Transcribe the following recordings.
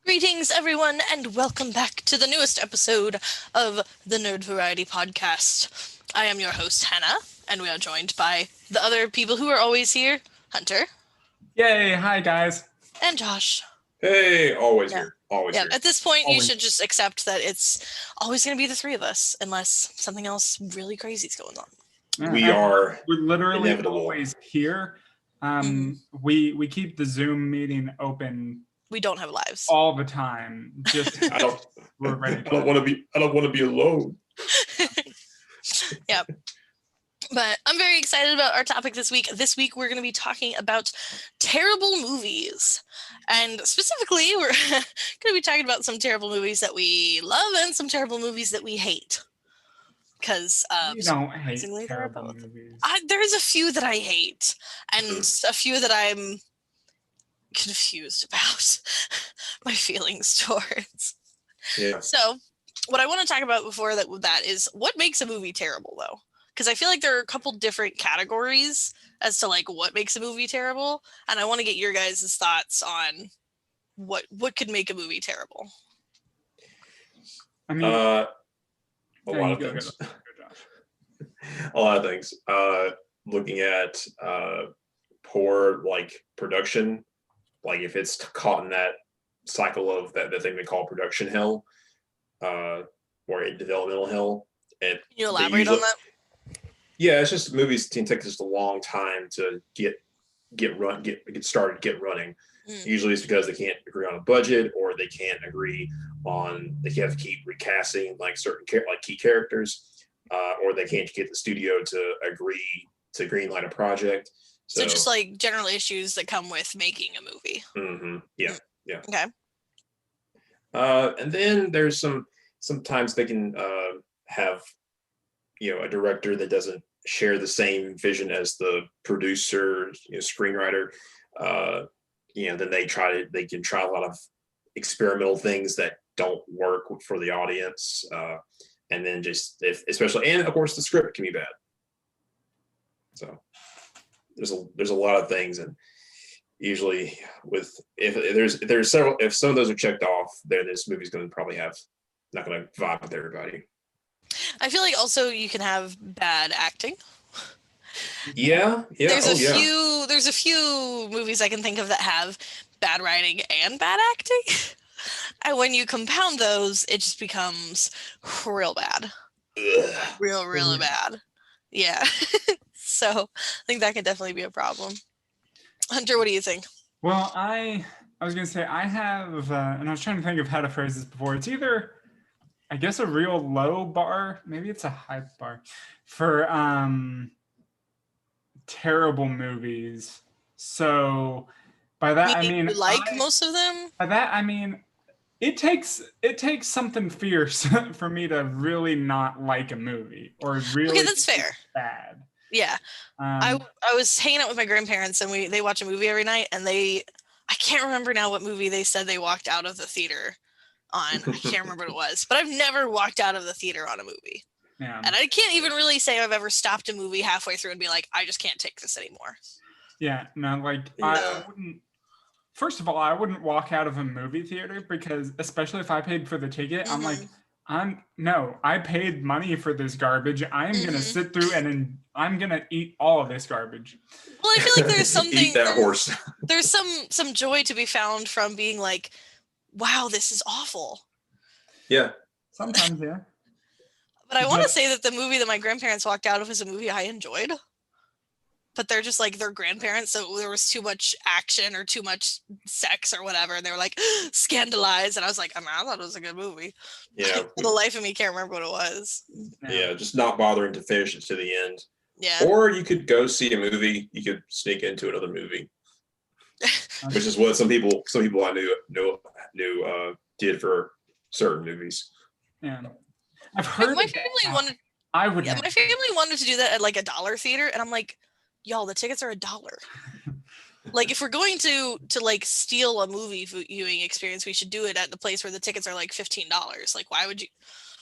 Greetings, everyone, and welcome back to the newest episode of the Nerd Variety Podcast. I am your host, Hannah, and we are joined by the other people who are always here, Hunter. Yay, hi guys. And Josh. Hey, always here. Always here. At this point, Always. you should just accept that it's always going to be the three of us, unless something else really crazy is going on. We're literally inevitable. always here. We keep the Zoom meeting open. We don't have lives all the time. Just we're ready. I don't want to be alone. Yep. But I'm very excited about our topic this week. This week, we're going to be talking about terrible movies. And specifically, we're going to be talking about some terrible movies that we love and some terrible movies that we hate. Because you don't hate terrible movies. There's a few that I hate, and a few that I'm confused about my feelings towards. Yeah. So, what I want to talk about before that is what makes a movie terrible, though. Because I feel like there are a couple different categories as to like what makes a movie terrible, and I want to get your guys' thoughts on what could make a movie terrible. I mean, a lot of things. A lot of things. Looking at poor production, like if it's caught in that cycle of that thing they call production hell, or developmental hell. And can you elaborate on that? Yeah, it's just movies can take just a long time to get started, get running. Usually it's because they can't agree on a budget, or they can't agree on, they have to keep recasting like certain key characters, or they can't get the studio to agree to greenlight a project. So just like general issues that come with making a movie. Mm-hmm. Yeah. Okay. And then there's sometimes they can have a director that doesn't share the same vision as the producer, screenwriter. Then they can try a lot of experimental things that don't work for the audience. And then especially, and of course the script can be bad. So there's a lot of things, and usually if some of those are checked off, then this movie's going to probably not going to vibe with everybody. I feel like also you can have bad acting. Yeah. There's a few movies I can think of that have bad writing and bad acting. And when you compound those, it just becomes real bad. Ugh. Real bad. Yeah. So I think that could definitely be a problem. Hunter, what do you think? Well, I was going to say I have, and I was trying to think of how to phrase this before. It's either, I guess, a real low bar, maybe it's a high bar for terrible movies. So by that I mean most of them. By that I mean it takes something fierce for me to really not like a movie, or really. Okay, that's fair. Bad. Yeah. I was hanging out with my grandparents, and they watch a movie every night, and I can't remember now what movie they said they walked out of the theater on. I can't remember what it was, but I've never walked out of the theater on a movie. Yeah. And I can't even really say I've ever stopped a movie halfway through and be like, I just can't take this anymore. Yeah, no, I wouldn't. First of all, I wouldn't walk out of a movie theater, because especially if I paid for the ticket, I'm like, I paid money for this garbage. I'm gonna sit through and I'm gonna eat all of this garbage. Well, I feel like there's something. Eat that horse. There's some joy to be found from being like, wow, this is awful. Yeah. Sometimes, yeah. But I want to say that the movie that my grandparents walked out of is a movie I enjoyed. But they're just like, they're grandparents, so there was too much action or too much sex or whatever, and they were like scandalized, and I was like, I thought it was a good movie. Yeah. For the life of me, can't remember what it was. Yeah, just not bothering to finish it to the end. Yeah. Or you could go see a movie. You could sneak into another movie, which is what some people I knew did for certain movies. Yeah, I've heard. My family wanted. I would. Yeah, my family wanted to do that at like a dollar theater, and I'm like, y'all, the tickets are $1. Like, if we're going to like steal a movie viewing experience, we should do it at the place where the tickets are like $15. Like, why would you?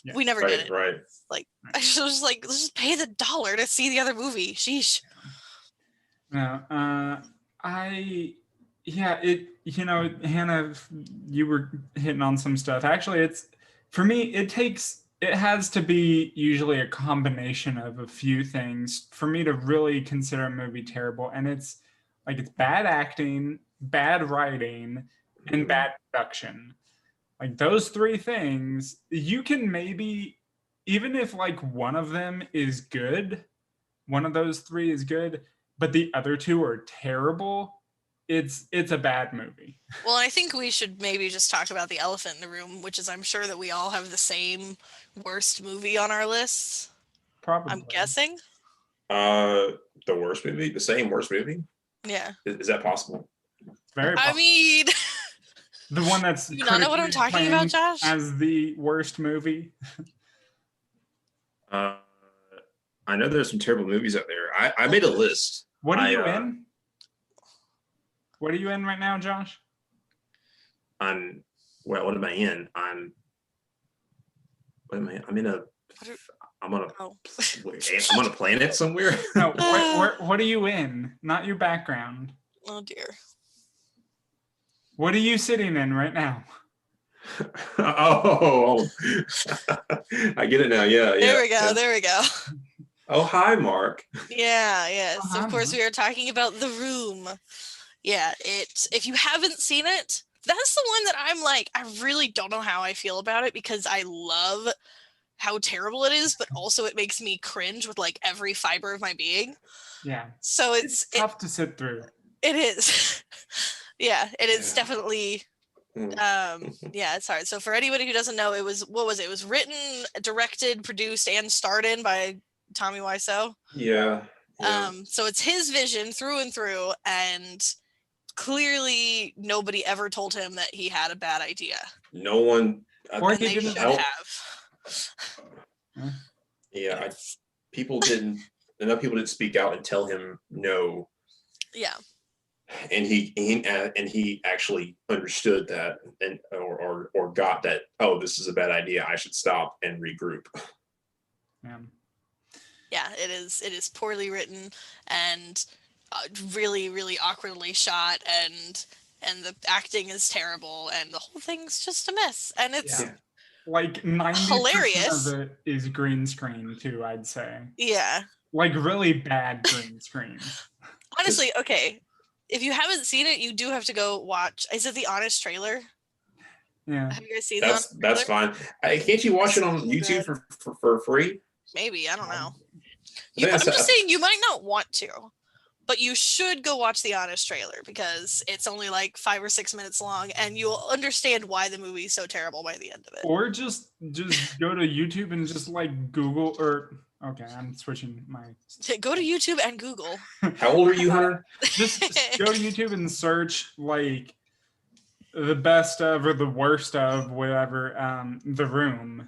Yeah. We never did it. Right. Like, I was just like, let's just pay the $1 to see the other movie. Sheesh. No, Hannah, you were hitting on some stuff. Actually, it's for me, it has to be usually a combination of a few things for me to really consider a movie terrible. And it's bad acting, bad writing, and bad production. Like those three things, you can maybe, even if like one of them is good, one of those three is good, but the other two are terrible, it's a bad movie. Well, I think we should maybe just talk about the elephant in the room, which is I'm sure that we all have the same worst movie on our lists. Probably. I'm guessing. The worst movie? The same worst movie? Yeah. Is that possible? Very possible. I mean, the one that's you not know what I'm talking about, Josh? As the worst movie. I know there's some terrible movies out there. I made a list. What are you in? What are you in right now, Josh? What am I in? I'm on a planet somewhere. No, what are you in? Not your background. Oh dear. What are you sitting in right now? Oh, I get it now. Yeah. There we go. Oh, hi, Mark. Yeah, yes. Uh-huh. Of course, we are talking about The Room. Yeah, if you haven't seen it, that's the one that I'm like, I really don't know how I feel about it because I love how terrible it is, but also it makes me cringe with like every fiber of my being. Yeah. So it's tough to sit through. It is. Yeah, it is definitely. Yeah, it's hard. So for anybody who doesn't know, it was written, directed, produced, and starred in by Tommy Wiseau. Yeah. So it's his vision through and through, and clearly nobody ever told him that he had a bad idea. No one. Or they should have. Yeah, people didn't. Enough people didn't speak out and tell him no. Yeah. And he actually understood that and or got that. Oh, this is a bad idea. I should stop and regroup. Yeah, it is poorly written and really, really awkwardly shot, and the acting is terrible, and the whole thing's just a mess. And it's like 90% hilarious. of it is green screen too, I'd say. Yeah. Like really bad green screen. Honestly, okay. If you haven't seen it, you do have to go watch. Is it the Honest Trailer? Yeah. Have you guys seen that? That's fine. Can't you watch it on YouTube for free? Maybe, I don't know. I'm just saying you might not want to, but you should go watch the Honest Trailer because it's only like 5 or 6 minutes long, and you'll understand why the movie is so terrible by the end of it. Or just go to YouTube and just like Google or. Okay, I'm switching my. Go to YouTube and Google. How old are you, Hunter? Just go to YouTube and search like the best of or the worst of whatever, The Room,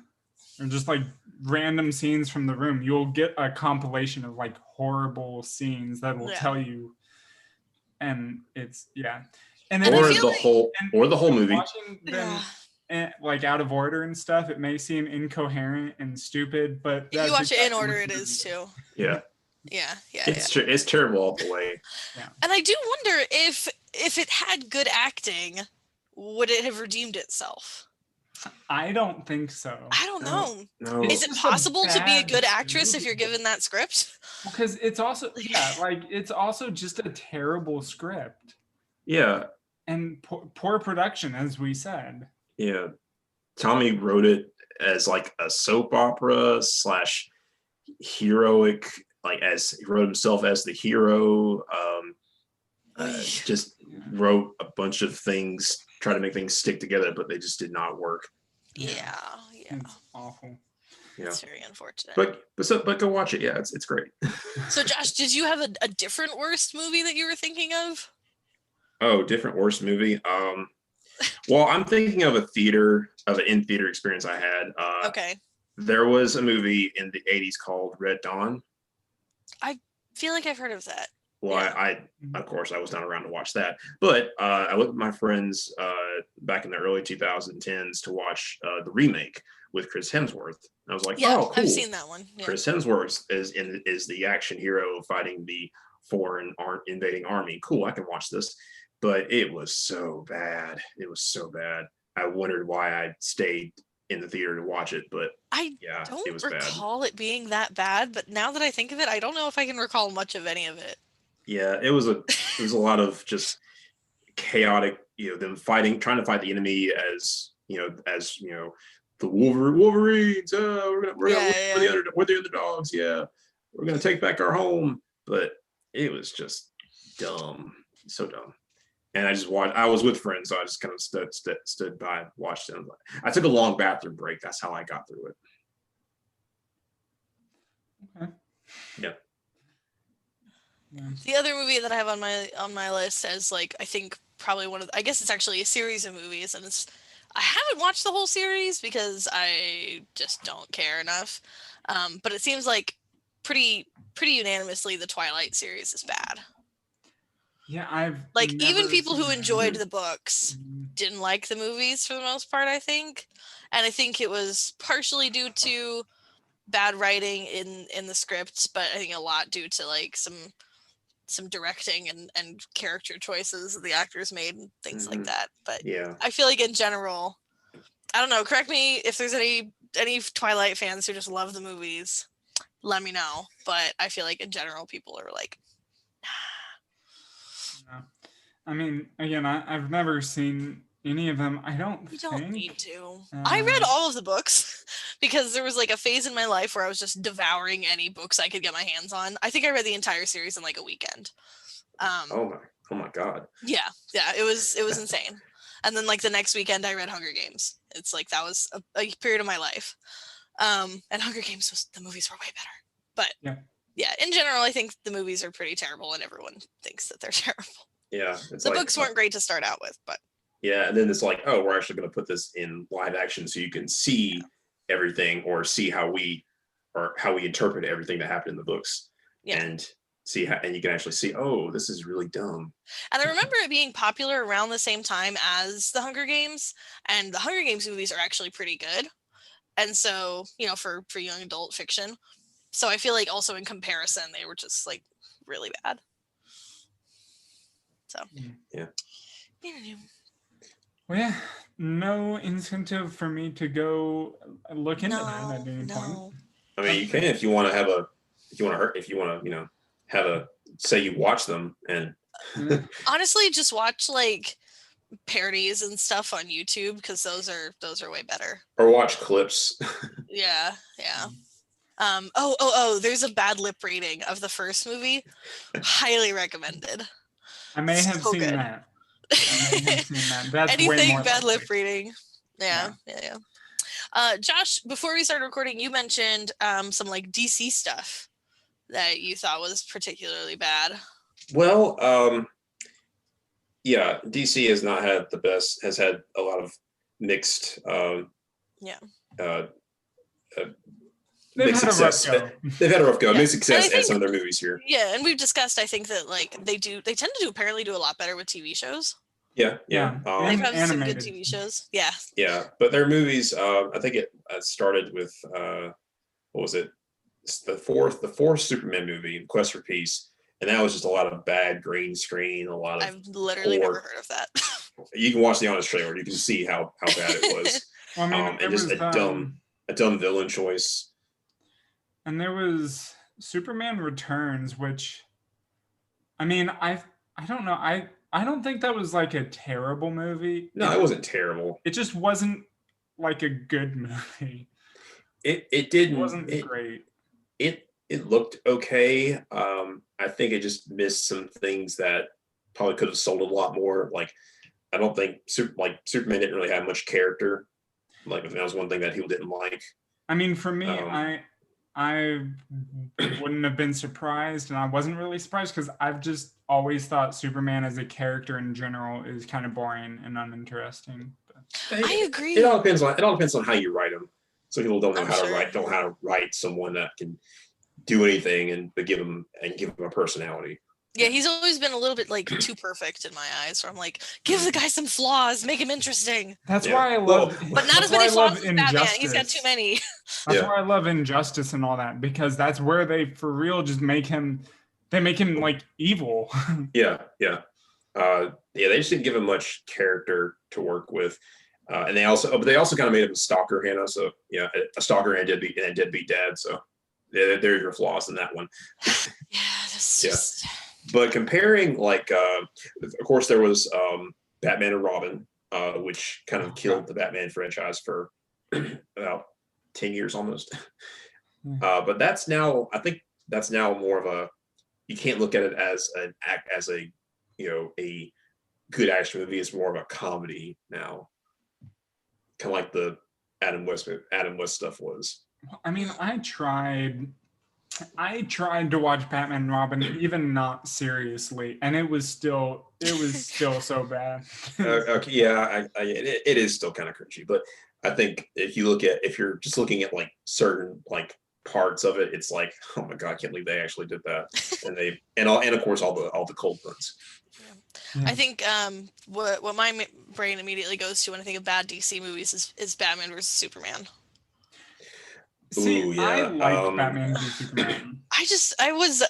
or just like random scenes from The Room. You'll get a compilation of like horrible scenes that will tell you, and it's and then or the whole movie. Watching them, like out of order and stuff, it may seem incoherent and stupid, but if you watch it in order, it is too. Yeah. It's terrible all the way. Yeah. And I do wonder if it had good acting, would it have redeemed itself? I don't think so. I don't know. No. Is it possible to be a good actress if you're given that script? Because it's also it's also just a terrible script. Yeah. And poor production, as we said. Yeah, Tommy wrote it as like a soap opera / heroic, like as he wrote himself as the hero. Just wrote a bunch of things, trying to make things stick together, but they just did not work. Yeah. It's awful. Yeah, it's very unfortunate. But go watch it. Yeah, it's great. So, Josh, did you have a different worst movie that you were thinking of? Oh, different worst movie. Well, I'm thinking of an in-theater experience I had. Okay. There was a movie in the 80s called Red Dawn. I feel like I've heard of that. Well, I of course, I was not around to watch that. But I went with my friends back in the early 2010s to watch the remake with Chris Hemsworth. I was like, oh, cool. I've seen that one. Yeah. Chris Hemsworth is the action hero fighting the foreign invading army. Cool, I can watch this. But it was so bad. It was so bad. I wondered why I stayed in the theater to watch it, but yeah, don't it was recall bad. it being that bad, but now that I think of it, I don't know if I can recall much of any of it. Yeah, it was a lot of just chaotic, them trying to fight the enemy as the Wolverines. We're the underdogs. Yeah, we're gonna take back our home. But it was just dumb, so dumb. And I just watched. I was with friends, so I just kind of stood by, watched it. I took a long bathroom break. That's how I got through it. Okay. Yeah. The other movie that I have on my list as like I think probably I guess it's actually a series of movies, and I haven't watched the whole series because I just don't care enough. But it seems like pretty unanimously the Twilight series is bad. Yeah, I've like even people who enjoyed that. the books didn't like the movies for the most part, I think. And I think it was partially due to bad writing in the scripts, but I think a lot due to like some directing and character choices that the actors made and things like that. But yeah, I feel like in general, I don't know, correct me if there's any Twilight fans who just love the movies, let me know. But I feel like in general people are like, nah. I mean, again, I've never seen any of them. I don't you think. don't need to. I read all of the books because there was like a phase in my life where I was just devouring any books I could get my hands on. I think I read the entire series in like a weekend. Oh my God. Yeah, it was insane. And then like the next weekend I read Hunger Games. It's like that was a period of my life. And Hunger Games the movies were way better. But yeah, in general I think the movies are pretty terrible and everyone thinks that they're terrible. Yeah, the books weren't great to start out with, but yeah, and then it's like, oh, we're actually going to put this in live action so you can see everything or see how we interpret everything that happened in the books, and see how, and you can actually see, oh, this is really dumb. And I remember it being popular around the same time as the Hunger Games, and the Hunger Games movies are actually pretty good. And so, for young adult fiction. So I feel like also in comparison, they were just like really bad. So yeah. Well, yeah, no incentive for me to go look into that at any point. I mean, you can if you want to say you watch them and honestly, just watch like parodies and stuff on YouTube because those are way better. Or watch clips. Yeah. There's a bad lip reading of the first movie. Highly recommended. I may have seen that. That's anything way more bad lip reading. Yeah. Josh, before we started recording, you mentioned some like DC stuff that you thought was particularly bad. Well, yeah, DC has not had the best. Has had a lot of mixed. They've had a rough go. They've had a rough go. Mixed success at some of their movies here. Yeah, and we've discussed. I think that like they tend to apparently do a lot better with TV shows. Yeah. They have some good TV shows. Yeah, but their movies. I think it started with what was it? The fourth Superman movie, Quest for Peace, and that was just a lot of bad green screen. A lot of. I've literally never heard of that. You can watch the honest trailer. You can see how bad it was. Well, I mean, and just a dumb villain choice. And there was Superman Returns, which, I mean, I don't know. I don't think that was like a terrible movie. No, it wasn't terrible. It just wasn't like a good movie. It wasn't great. It looked okay. I think it just missed some things that probably could have sold a lot more. Like, I don't think Superman didn't really have much character. Like, that was one thing that people didn't like. I mean, for me, I wouldn't have been surprised, and I wasn't really surprised because I've just always thought Superman as a character in general is kind of boring and uninteresting. I agree. It all depends on how you write them. Some people don't know how to write someone that can do anything but give them a personality. Yeah, he's always been a little bit like too perfect in my eyes. So I'm like, give the guy some flaws, make him interesting. That's why I love, but not as many flaws as Batman. He's got too many. That's why I love Injustice and all that, because that's where they for real just make him They make him like evil. Yeah. They just didn't give him much character to work with, and they also kind of made him a stalker, Hannah. So yeah, a stalker and a deadbeat dad. So there's your flaws in that one. Yeah, that's just. But comparing, like, of course, there was Batman and Robin, which kind of killed the Batman franchise for about 10 years almost. But that's now, I think that's now more of a, you can't look at it as a a good action movie. It's more of a comedy now, kind of like the Adam West stuff was. I mean, I tried to watch Batman and Robin, even not seriously, and it was still so bad. Okay, yeah, it is still kind of cringy, but I think if you're just looking at like certain like parts of it, it's like, oh my god, I can't believe they actually did that, and of course all the cold puns. Yeah. I think what my brain immediately goes to when I think of bad DC movies is Batman versus Superman. See, ooh, yeah. I liked Batman v Superman. I was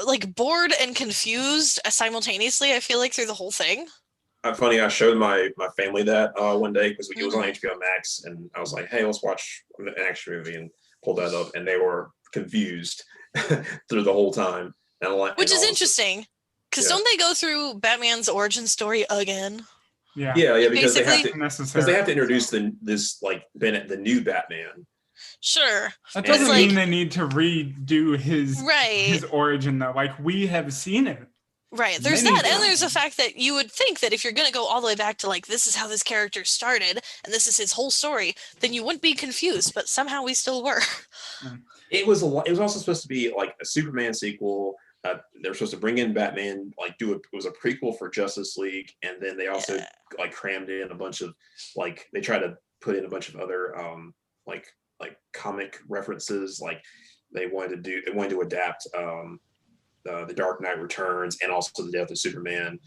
like bored and confused simultaneously. I feel like through the whole thing. Funny, I showed my family that one day because it was on HBO Max, and I was like, "Hey, let's watch an action movie," and pulled that up, and they were confused through the whole time. Which is interesting, because don't they go through Batman's origin story again? Yeah, because they have to introduce the new Batman. Sure. That doesn't mean they need to redo his origin, though. Like, we have seen it. Right. There's that, and there's the fact that you would think that if you're going to go all the way back to, like, this is how this character started, and this is his whole story, then you wouldn't be confused, but somehow we still were. It was also supposed to be, like, a Superman sequel. They were supposed to bring in Batman, like, it was a prequel for Justice League, and then they also, like, crammed in a bunch of, like, they tried to put in a bunch of other, like comic references, like they wanted to adapt the Dark Knight Returns and also the Death of Superman,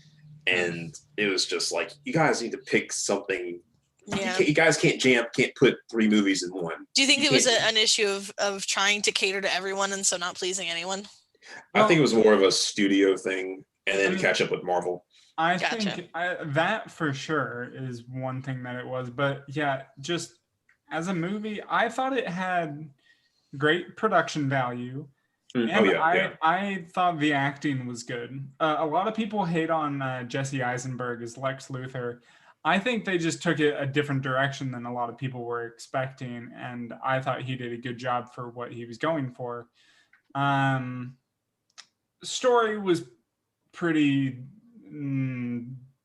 and it was just like, you guys need to pick something. You guys can't put 3 movies in one. Do you think it was an issue of trying to cater to everyone and so not pleasing anyone? I think it was more of a studio thing, and then catch up with Marvel. I think that for sure is one thing that it was, but yeah, just as a movie, I thought it had great production value, and I thought the acting was good. A lot of people hate on Jesse Eisenberg as Lex Luthor. I think they just took it a different direction than a lot of people were expecting, and I thought he did a good job for what he was going for. Story was pretty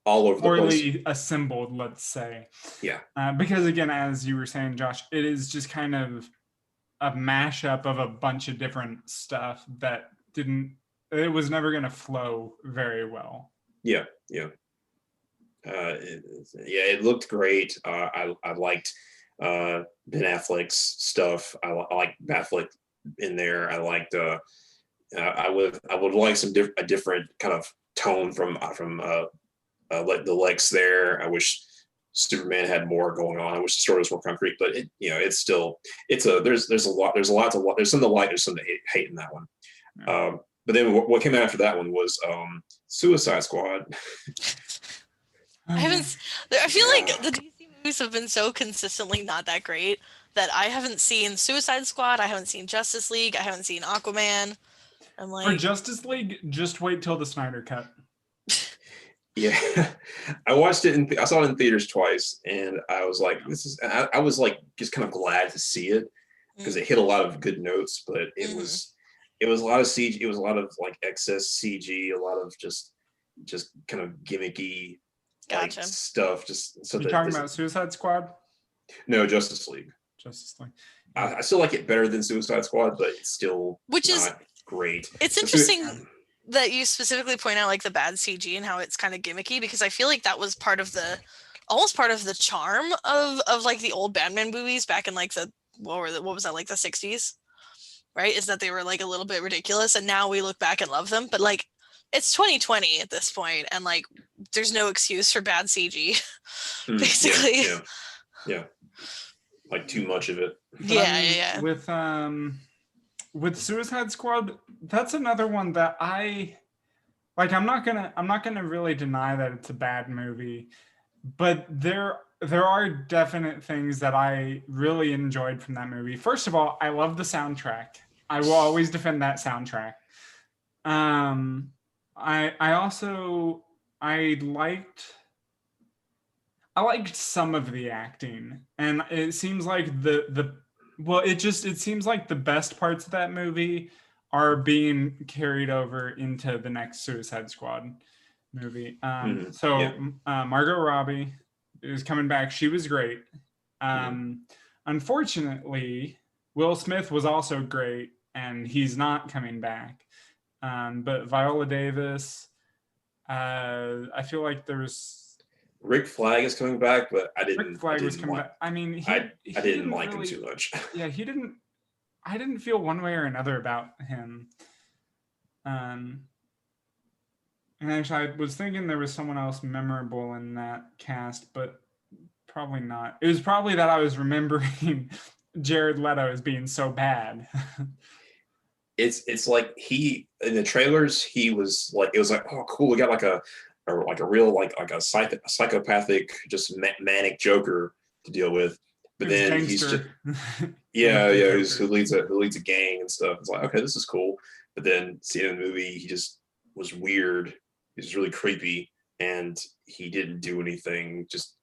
all over poorly the place. Assembled, let's say. Yeah. Because again, as you were saying, Josh, it is just kind of a mashup of a bunch of different stuff that it was never going to flow very well. Yeah. It looked great. I liked Ben Affleck's stuff. I liked Affleck in there. I liked. I would like a different kind of tone from the Lex there. I wish Superman had more going on. I wish the story was more concrete, but there's some to like, there's some to hate in that one. But then what came after that one was Suicide Squad. I feel like the DC movies have been so consistently not that great that I haven't seen Suicide Squad, I haven't seen Justice League, I haven't seen Aquaman. I'm like, for Justice League, just wait till the Snyder Cut. Yeah, I watched it I saw it in theaters twice, and I was like, I was like just kind of glad to see it because it hit a lot of good notes, but it was a lot of CG, it was a lot of like excess CG, a lot of just kind of gimmicky stuff. You're talking about Suicide Squad? No, Justice League. I still like it better than Suicide Squad, but it's still not great. It's interesting that you specifically point out like the bad CG and how it's kind of gimmicky, because I feel like that was almost part of the charm of like the old Batman movies back in like what was that, like the 60s, right? Is that they were like a little bit ridiculous, and now we look back and love them, but like it's 2020 at this point, and like there's no excuse for bad CG, basically. Yeah, like too much of it. Yeah. With with Suicide Squad, that's another one that I like. I'm not gonna really deny that it's a bad movie, but there are definite things that I really enjoyed from that movie. First of all, I love the soundtrack. I will always defend that soundtrack. I also I liked some of the acting, and it seems like it seems like the best parts of that movie are being carried over into the next Suicide Squad movie. Yeah. Margot Robbie is coming back. She was great. Unfortunately, Will Smith was also great, and he's not coming back. But Viola Davis, I feel like there's Rick Flag is coming back, but Rick Flag was coming back. I mean, I didn't like really, him too much. Yeah, he didn't. I didn't feel one way or another about him. And actually, I was thinking there was someone else memorable in that cast, but probably not. It was probably that I was remembering Jared Leto as being so bad. It's like he in the trailers he was like, it was like, oh cool, we got like a real like a psychopathic just manic Joker to deal with, but then he's just who leads a gang and stuff. It's like, okay, this is cool, but then seeing in the movie he just was weird. He was really creepy, and he didn't do anything. Just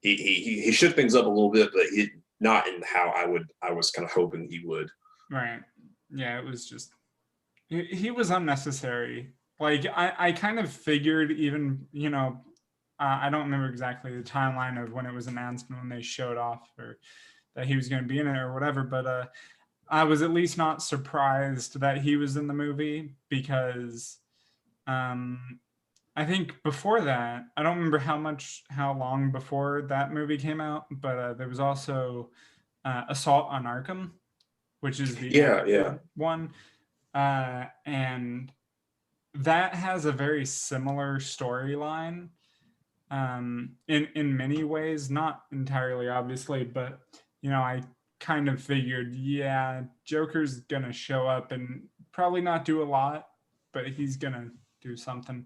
he shook things up a little bit, but he not in how I was kind of hoping he would. Right. Yeah, it was just he was unnecessary. Like I kind of figured, even, I don't remember exactly the timeline of when it was announced and when they showed off or that he was going to be in it or whatever, but I was at least not surprised that he was in the movie because I think before that, I don't remember how long before that movie came out, but there was also Assault on Arkham, which is the one, and that has a very similar storyline in many ways, not entirely obviously, but I kind of figured, yeah, Joker's gonna show up and probably not do a lot, but he's gonna do something,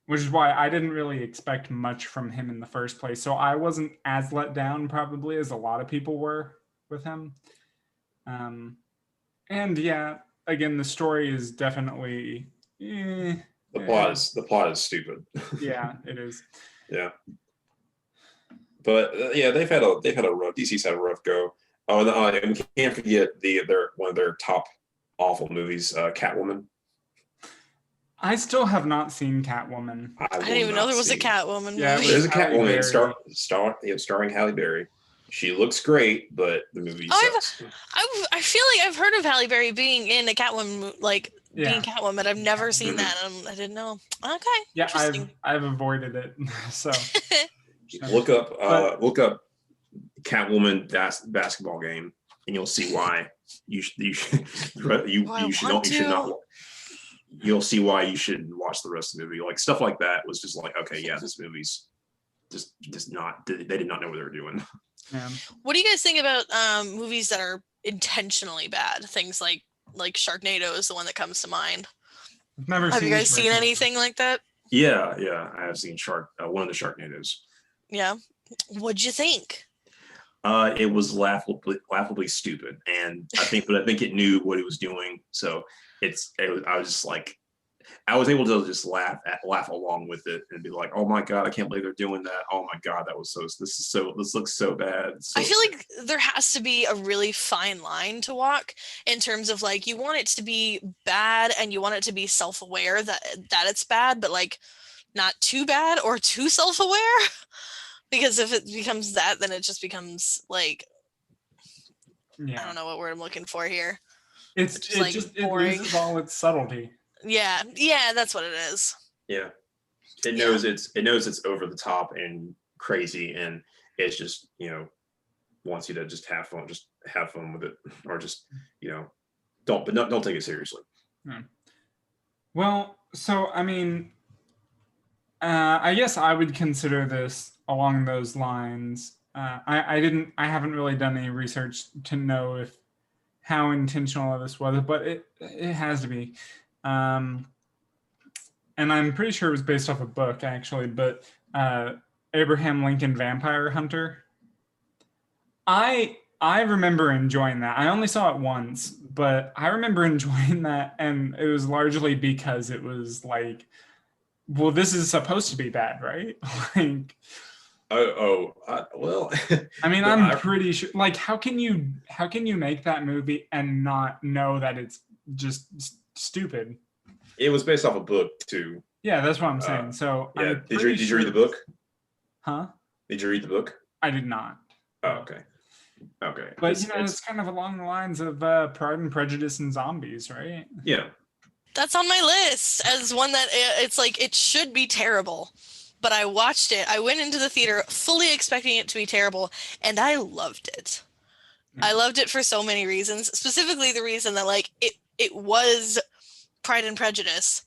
which is why I didn't really expect much from him in the first place. So I wasn't as let down probably as a lot of people were with him. And yeah, again, the story is definitely the plot is stupid. Yeah, it is. Yeah, but yeah, they've had a rough. DC's had a rough go. Oh, and we can't forget one of their top awful movies, Catwoman. I still have not seen Catwoman. I didn't even know there was a Catwoman movie. Yeah, there's a Catwoman starring Halle Berry. She looks great, but the movie sucks. I feel like I've heard of Halle Berry being in a Catwoman, being Catwoman. I've never seen that, and I didn't know. Okay, yeah, I've avoided it. So look up Catwoman basketball game, and you'll see why you should not. You'll see why you shouldn't watch the rest of the movie. Like stuff like that was just like, okay, yeah, this movie's just not. They did not know what they were doing. Yeah. What do you guys think about movies that are intentionally bad? Things like Sharknado is the one that comes to mind. Have you guys seen anything like that? Yeah, I have seen one of the Sharknadoes. Yeah, what'd you think? It was laughably stupid, and I think it knew what it was doing. So I was just like, I was able to just laugh along with it and be like, oh my god, I can't believe they're doing that. Oh my god, this looks so bad. I feel like there has to be a really fine line to walk in terms of like, you want it to be bad and you want it to be self-aware that it's bad, but like not too bad or too self-aware. Because if it becomes that, then it just becomes like, I don't know what word I'm looking for here. It loses all its subtlety. Yeah, that's what it is. Yeah, it knows it's over the top and crazy, and it's just wants you to just have fun with it, or just don't take it seriously. Hmm. Well, so I mean, I guess I would consider this along those lines. I haven't really done any research to know if how intentional this was, but it has to be. And I'm pretty sure it was based off a book, actually, but Abraham Lincoln Vampire Hunter. I remember enjoying that. I only saw it once, but I remember enjoying that, and it was largely because it was like, well, this is supposed to be bad, right? Like, well. I mean, I'm pretty sure. Like, how can you make that movie and not know that it's just stupid? It was based off a book too. Yeah, that's what I'm saying. So yeah, did you read the book? Huh? Did you read the book? I did not. Oh, okay. Okay. But it's kind of along the lines of Pride and Prejudice and zombies, right? Yeah. That's on my list as one that it's like it should be terrible. But I watched it. I went into the theater fully expecting it to be terrible, and I loved it. I loved it for so many reasons, specifically the reason that like it was Pride and Prejudice,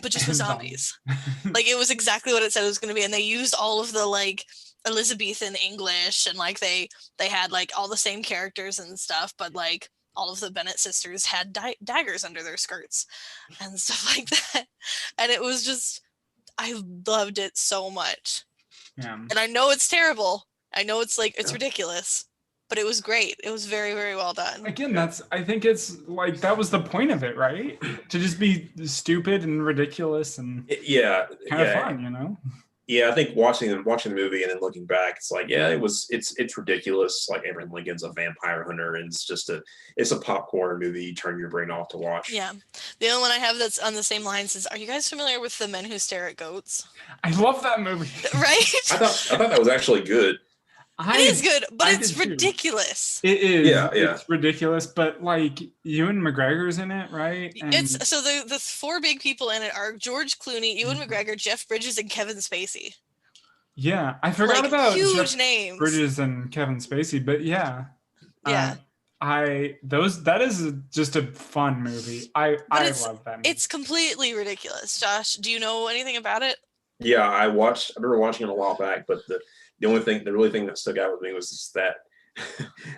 but just with zombies. Like it was exactly what it said it was going to be, and they used all of the like Elizabethan English, and like they had like all the same characters and stuff, but like all of the Bennett sisters had daggers under their skirts and stuff like that, and it was just I loved it so much. Yeah. And I know it's terrible. I know it's like it's ridiculous. But it was great. It was very, very well done. Again, I think it's like that was the point of it, right? To just be stupid and ridiculous and kind of fun, you know? Yeah, I think watching the movie and then looking back, it's like, yeah, it's ridiculous. Like Abraham Lincoln's a vampire hunter, and it's a popcorn movie you turn your brain off to watch. Yeah. The only one I have that's on the same lines is, are you guys familiar with The Men Who Stare at Goats? I love that movie. Right? I thought that was actually good. It is good, but it's ridiculous. It is. Yeah. It's ridiculous, but like Ewan McGregor's in it, right? And it's so the four big people in it are George Clooney, Ewan McGregor, Jeff Bridges, and Kevin Spacey. Yeah, I forgot about huge Jeff names. Bridges and Kevin Spacey, but yeah. Yeah. That is just a fun movie. I love that movie. It's completely ridiculous. Josh, do you know anything about it? Yeah, I remember watching it a while back, but the really thing that stuck out with me was just that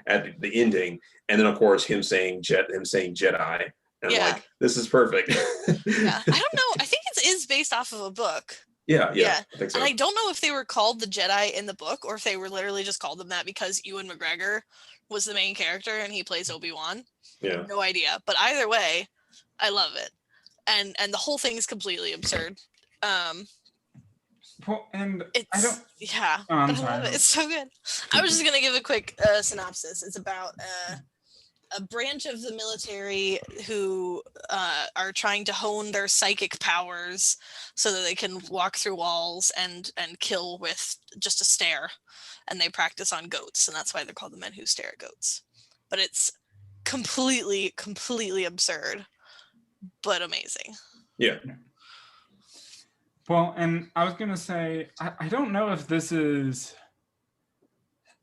at the ending, and then of course him saying Jedi, and I'm like, this is perfect. Yeah, I don't know. I think it is based off of a book. Yeah, I think so. And I don't know if they were called the Jedi in the book or if they were literally just called them that because Ewan McGregor was the main character and he plays Obi-Wan. Yeah. No idea. But either way, I love it. And the whole thing is completely absurd. Well, and I love it. It's so good. I was just gonna give a quick synopsis. It's about a branch of the military who are trying to hone their psychic powers so that they can walk through walls and kill with just a stare. And they practice on goats, and that's why they're called the Men Who Stare at Goats. But it's completely absurd, but amazing. Yeah. Well, and I was gonna say, I don't know if this is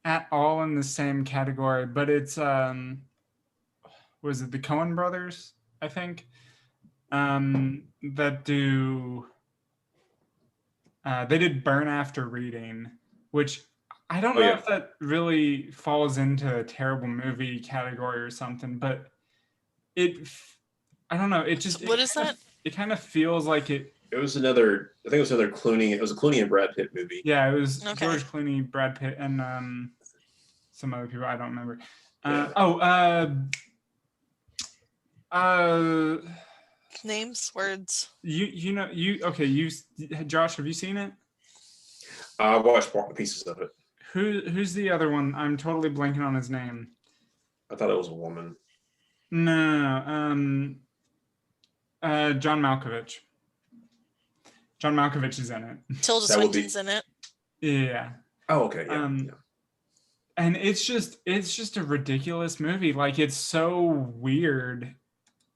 at all in the same category, but it's was it the Coen brothers, I think, that do they did Burn After Reading, which I don't know if that really falls into a terrible movie category or something, but I don't know, what is that? It kind of feels like it. I think it was another Clooney. It was a Clooney and Brad Pitt movie. Yeah, it was George Clooney, Brad Pitt, and some other people I don't remember. Names, words. Josh, have you seen it? I watched pieces of it. Who's the other one? I'm totally blanking on his name. I thought it was a woman. No, John Malkovich. John Malkovich is in it. Tilda Swinton's in it. Yeah. Oh, okay. Yeah. And it's just a ridiculous movie. Like, it's so weird,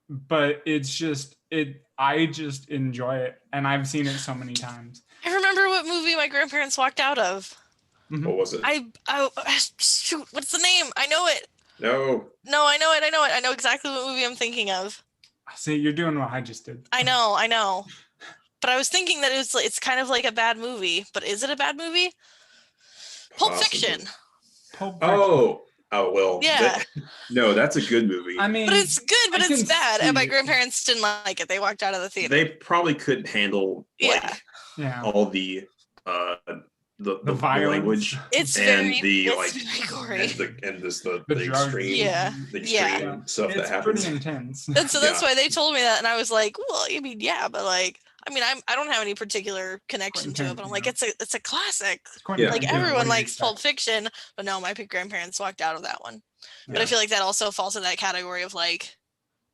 but I just enjoy it, and I've seen it so many times. I remember what movie my grandparents walked out of. Mm-hmm. What was it? Shoot, what's the name? I know it. No, I know it. I know exactly what movie I'm thinking of. See, you're doing what I just did. I know. But I was thinking that it's kind of like a bad movie. But is it a bad movie? Pulp Fiction. Oh, Oh well, Yeah. no, that's a good movie. I mean, But it's good, but it's bad. And my it. grandparents didn't like it. They walked out of the theater. They probably couldn't handle Yeah. all the the violence. language It's and very, the it's like very gory. the drugs. extreme Yeah. stuff that It's happens. pretty intense. That's why they told me that, and I was like, well, I mean, yeah, but like, I mean, I don't have any particular connection to it, but I'm like, it's a classic. Like everyone likes Pulp Fiction, but no, my grandparents walked out of that one. But I feel like that also falls in that category of like,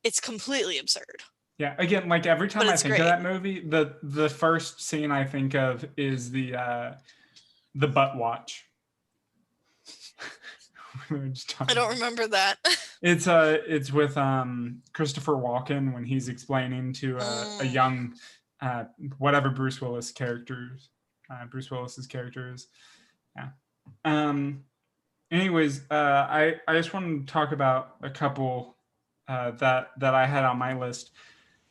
it's completely absurd. Yeah, again, like every time I think great. of that movie, the first scene I think of is the butt watch. I don't remember that. It's with Christopher Walken when he's explaining to a young whatever Bruce Willis's character is. Yeah. Anyways, I just want to talk about a couple that I had on my list.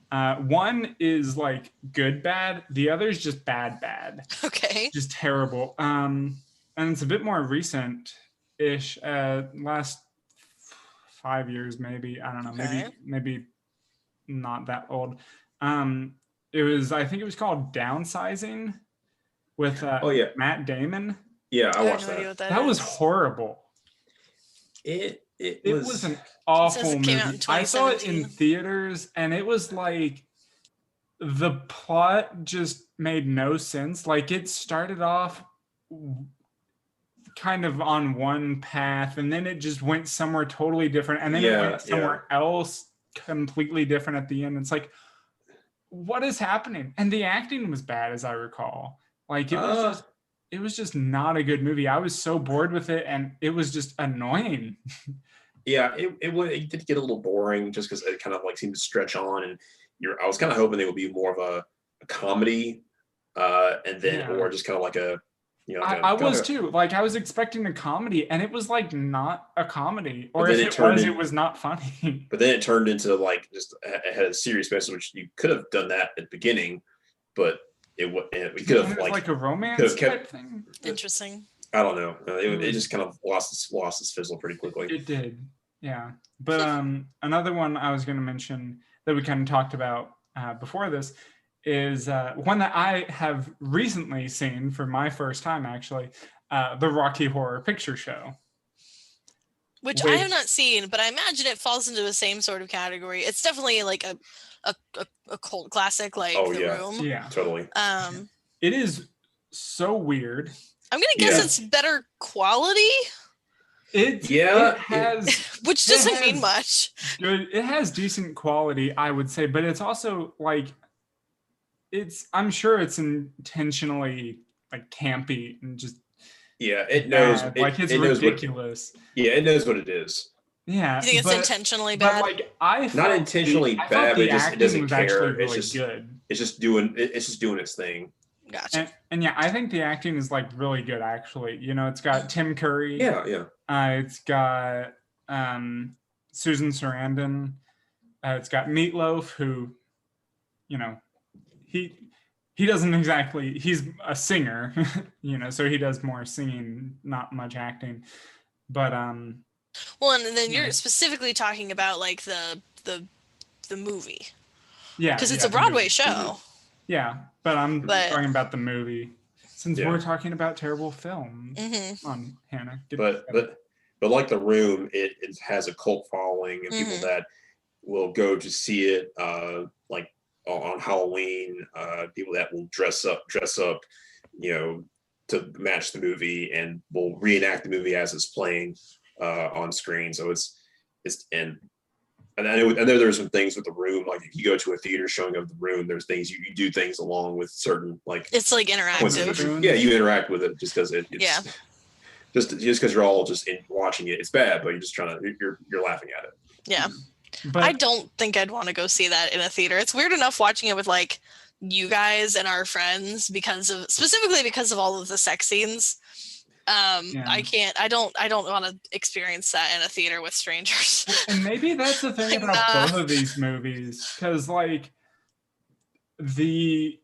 One is like good bad. The other is just bad. Okay. Just terrible. And it's a bit more recent-ish. Last 5 years, maybe. I don't know. Okay. Maybe not that old. I think it was called Downsizing with Matt Damon. Yeah, I watched that. That was horrible. It was an awful movie. I saw it in 2017. theaters, and it was like the plot just made no sense. Like it started off kind of on one path, and then it just went somewhere totally different, and then it went somewhere else completely different at the end. It's like, what is happening? And the acting was bad, as I recall. Like it was just not a good movie. I was so bored with it, and it was just annoying. Yeah, it did get a little boring just because it kind of like seemed to stretch on, and I was kind of hoping it would be more of a comedy, and then or just kind of like a I was too. Like I was expecting a comedy, and it was like not a comedy, or if it was not funny. But then it turned into like just it had a serious message, which you could have done that at the beginning, but we could have like a romance type thing. Interesting. I don't know. It just kind of lost its fizzle pretty quickly. It did, yeah. But another one I was going to mention that we kind of talked about before this is one that I have recently seen for my first time, actually, the Rocky Horror Picture Show. Which I have not seen, but I imagine it falls into the same sort of category. It's definitely like a cult classic, like The Room. Yeah, totally. It is so weird. I'm gonna guess it's better quality. It has, which doesn't mean much. It has decent quality, I would say, but it's also like I'm sure it's intentionally like campy and just it knows like it's ridiculous. It knows what it is. Yeah, you think it's intentionally bad? But like not intentionally bad, but it doesn't care. Really it's just good. It's just doing its thing. Gotcha. And yeah, I think the acting is like really good, actually. You know, it's got Tim Curry. Yeah. It's got Susan Sarandon. It's got Meatloaf, who, you know, he doesn't exactly. He's a singer, you know, so he does more singing, not much acting. But well, and then you're specifically talking about like the movie. Yeah, because it's a Broadway show. Yeah, but I'm talking about the movie since we're talking about terrible films. Mm-hmm. Come on, Hannah. But like The Room, it has a cult following and people that will go to see it like on Halloween. People that will dress up, you know, to match the movie and will reenact the movie as it's playing on screen. So it's and I know there's some things with The Room, like if you go to a theater showing of The Room, there's things you do things along with certain like it's like interactive. Yeah, you interact with it just because it's just because you're all just watching it. It's bad, but you're just you're laughing at it. Yeah, but I don't think I'd want to go see that in a theater. It's weird enough watching it with like you guys and our friends specifically because of all of the sex scenes. I don't want to experience that in a theater with strangers. And maybe that's the thing about both of these movies, because like the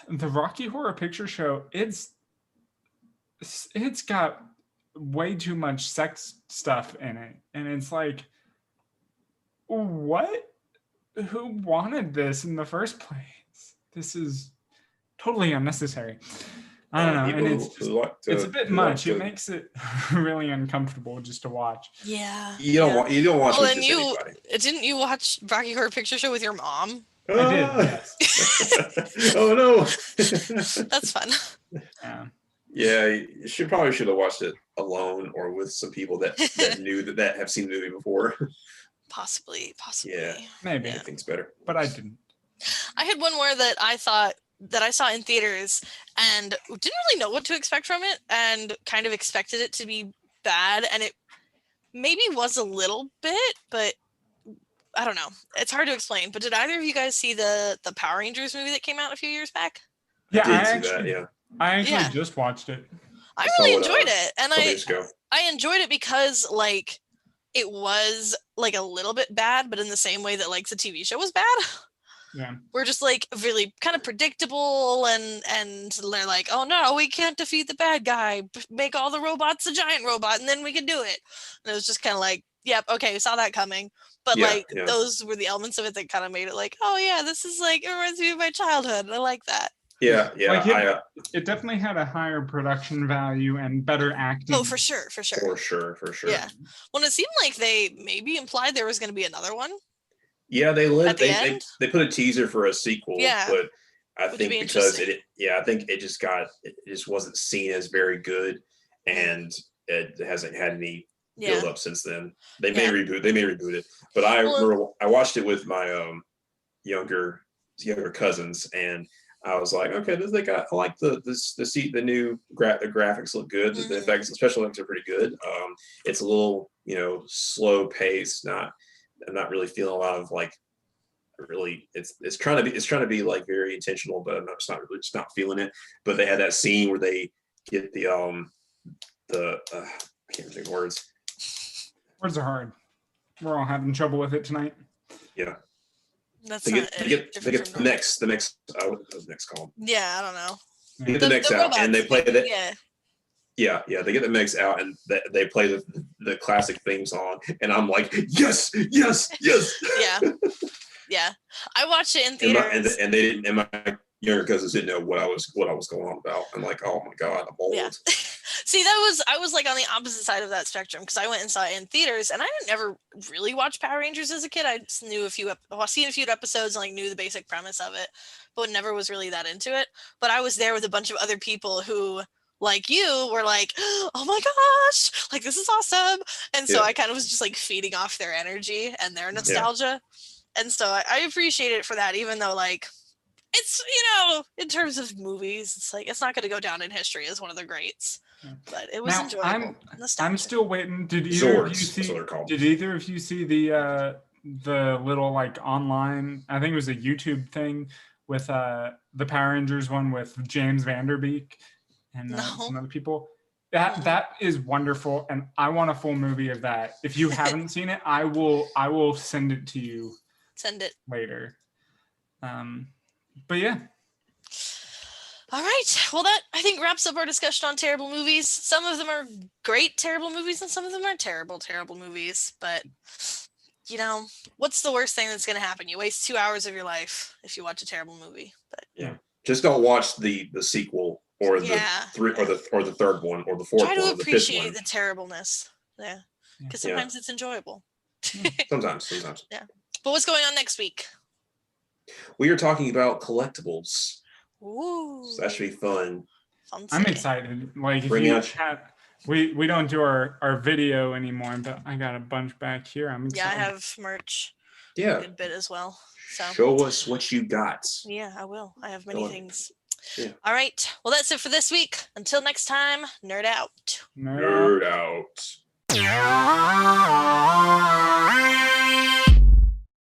Rocky Horror Picture Show, it's got way too much sex stuff in it, and it's like, what? Who wanted this in the first place? This is totally unnecessary. I don't know, and it's a bit much. It makes it really uncomfortable just to watch. Yeah. You don't watch Well, with and just anybody. Didn't you watch Rocky Horror Picture Show with your mom? I did, yes. Oh no. That's fun. Yeah, you should have watched it alone or with some people that knew that have seen the movie before. Possibly. Yeah, maybe. I think it's better. But I didn't. I had one more that I saw in theaters and didn't really know what to expect from it, and kind of expected it to be bad, and it maybe was a little bit, but I don't know. It's hard to explain. But did either of you guys see the Power Rangers movie that came out a few years back? Yeah, I actually just watched it. I really enjoyed it, and I enjoyed it because like it was like a little bit bad, but in the same way that like the TV show was bad. Yeah. We're just like really kind of predictable, and they're like, oh no, we can't defeat the bad guy. Make all the robots a giant robot, and then we can do it. And it was just kind of like, yep, okay, we saw that coming. But those were the elements of it that kind of made it like, oh yeah, this is like, it reminds me of my childhood. I like that. Yeah. Like it definitely had a higher production value and better acting. Oh, for sure. For sure. Yeah. Well, it seemed like they maybe implied there was going to be another one. Yeah, they put a teaser for a sequel, but I think because I think it just wasn't seen as very good, and it hasn't had any build up since then. They may reboot it, but I watched it with my younger cousins, and I was like, okay, I like the graphics look good, the effects, the special effects are pretty good. It's a little slow paced, I'm not really feeling a lot of like really it's trying to be like very intentional, but I'm just not feeling it. But they had that scene where they get the I can't think of words. Words are hard. We're all having trouble with it tonight. Yeah. That's they get the next what was the next called? Yeah, I don't know. They get the next out and they play that. Yeah, they get the mix out and they play the classic theme song, and I'm like, yes. Yeah. I watched it in theaters. And they didn't. And my younger cousins didn't know what I was going on about. I'm like, oh my god, I'm old. Yeah. See, I was like on the opposite side of that spectrum, because I went and saw it in theaters, and I never really watched Power Rangers as a kid. I just knew seen a few episodes and like knew the basic premise of it, but never was really that into it. But I was there with a bunch of other people who, like you, were like, oh my gosh, like this is awesome. And so I kind of was just like feeding off their energy and their nostalgia. And so I appreciate it for that, even though like it's, in terms of movies, it's like it's not going to go down in history as one of the greats. But it was enjoyable. I'm still waiting. Did either of you see the little like online, I think it was a YouTube thing with the Power Rangers one with James Vanderbeek and some other people? That is wonderful, and I want a full movie of that. If you haven't seen it, I will send it to you. Send it later. But yeah. All right. Well, that I think wraps up our discussion on terrible movies. Some of them are great terrible movies, and some of them are terrible movies. But what's the worst thing that's going to happen? You waste 2 hours of your life if you watch a terrible movie. But just don't watch the sequel or the the third one or the fourth one. Try to or the fifth one. appreciate the terribleness. Yeah, because sometimes it's enjoyable. Sometimes. Yeah. But what's going on next week? We are talking about collectibles. Ooh. So that should be fun. I'm excited. Like we don't do our video anymore, but I got a bunch back here. I'm excited. Yeah, I have merch. Yeah. A good bit as well. So show us what you got. Yeah, I will. I have many things. Yeah. All right. Well, that's it for this week. Until next time, nerd out. Nerd out.